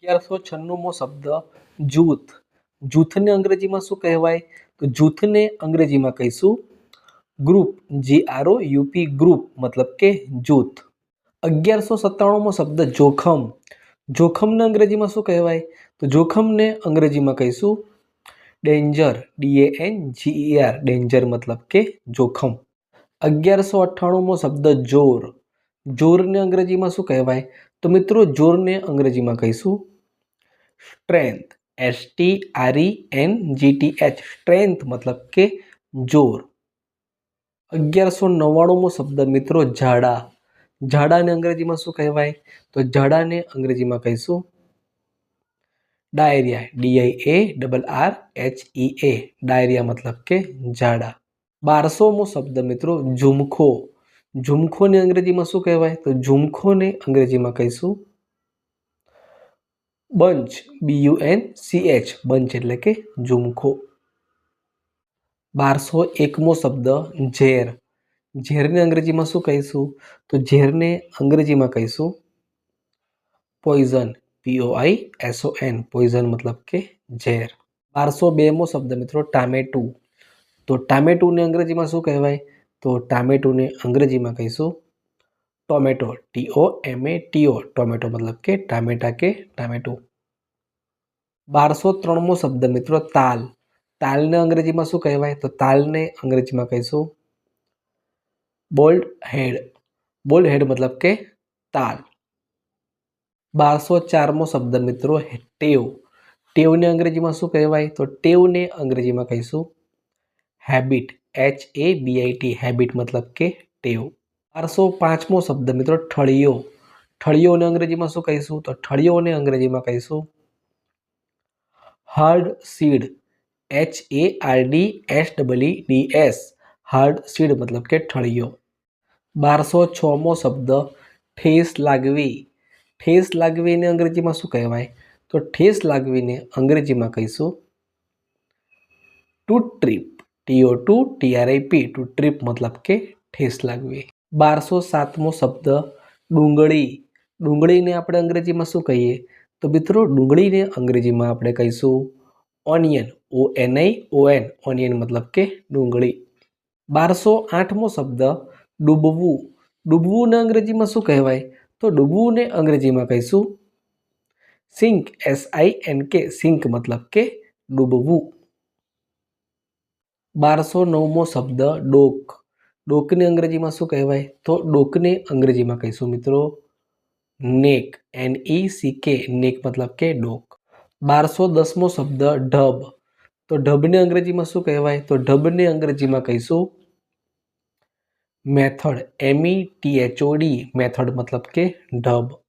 1196મો શબ્દ જૂથ. જૂથને અંગ્રેજીમાં શું કહેવાય? તો જૂથને અંગ્રેજીમાં કહીશું ગ્રુપ. GROUP ગ્રુપ મતલબ કે જૂથ. 1197મો શબ્દ જોખમ. જોખમને અંગ્રેજીમાં શું કહેવાય? તો જોખમને અંગ્રેજીમાં કહીશું ડેન્જર. DANGER ડેન્જર મતલબ કે જોખમ. 1198મો શબ્દ જોર. જોરને અંગ્રેજીમાં શું કહેવાય? તો મિત્રો જોરને અંગ્રેજીમાં કહીશું સ્ટ્રેન્થ. STRENGTH સ્ટ્રેન્થ મતલબ કે જોર. 1199મો શબ્દ મિત્રો ઝાડા. ઝાડાને અંગ્રેજીમાં શું કહેવાય? તો ઝાડાને અંગ્રેજીમાં કહીશું ડાયરિયા. DIARRHEA ડાયરિયા મતલબ કે ઝાડા. 1200મો શબ્દ મિત્રો ઝુમખો. ઝુમખોને અંગ્રેજીમાં શું કહેવાય? તો ઝુમખોને અંગ્રેજીમાં કહીશું બંચ. BUNCH બંચ એટલે કે ઝુમખો. 1201મો શબ્દ ઝેર. ઝેરને અંગ્રેજીમાં શું કહીશું? તો ઝેરને અંગ્રેજીમાં કહીશું પોઈઝન. POISON પોઈઝન મતલબ કે ઝેર. 1202મો શબ્દ મિત્રો ટામેટું. તો ટામેટુને અંગ્રેજીમાં શું કહેવાય? તો ટામેટુને અંગ્રેજીમાં કહીશું ટોમેટો. TOMATO ટોમેટો મતલબ કે ટામેટા કે ટામેટું. 1203મો શબ્દ મિત્રો તાલ. તાલને અંગ્રેજીમાં શું કહેવાય? તો તાલને અંગ્રેજીમાં કહીશું બોલ્ડ હેડ. બોલ્ડ હેડ મતલબ કે તાલ. 1204મો શબ્દ મિત્રો ટેવ. ટેવને અંગ્રેજીમાં શું કહેવાય? તો ટેવને અંગ્રેજીમાં કહીશું હેબિટ. HABIT હેબિટ મતલબ કે ટેવ. 1205મો શબ્દ મિત્રો ઠળિયો. ઠળિયોને અંગ્રેજીમાં શું કહીશું? તો ઠળિયોને અંગ્રેજીમાં કહીશું hard seed. HARDSEEDS hard seed મતલબ કે ઠળિયો. 1206મો શબ્દ ઠેસ લાગવી. ઠેસ લાગવીને અંગ્રેજીમાં શું કહેવાય? તો ઠેસ લાગવીને અંગ્રેજીમાં કહીશું two trip. TO2TRIP two trip મતલબ કે ઠેસ લાગવી. 1207મો શબ્દ ડુંગળી. ડુંગળીને આપણે અંગ્રેજીમાં શું કહીએ? તો મિત્રો ડુંગળીને અંગ્રેજીમાં આપણે કહીશું ઓનિયન. ONION ઓનિયન મતલબ કે ડુંગળી. 1208મો શબ્દ ડૂબવું. ડૂબવુંને અંગ્રેજીમાં શું કહેવાય? તો ડૂબવુંને અંગ્રેજીમાં કહીશું સિંક. SINK સિંક મતલબ કે ડૂબવું. 1209મો શબ્દ ડોક. ડોકને અંગ્રેજીમાં શું કહેવાય? તો ડોકને અંગ્રેજીમાં કહીશું મિત્રો નેક. NECK નેક મતલબ કે ડોક. 1210મો શબ્દ ઢબ. તો ઢબને અંગ્રેજીમાં શું કહેવાય? તો ઢબને અંગ્રેજીમાં કહીશું મેથડ. METHOD મેથડ મતલબ કે ઢબ.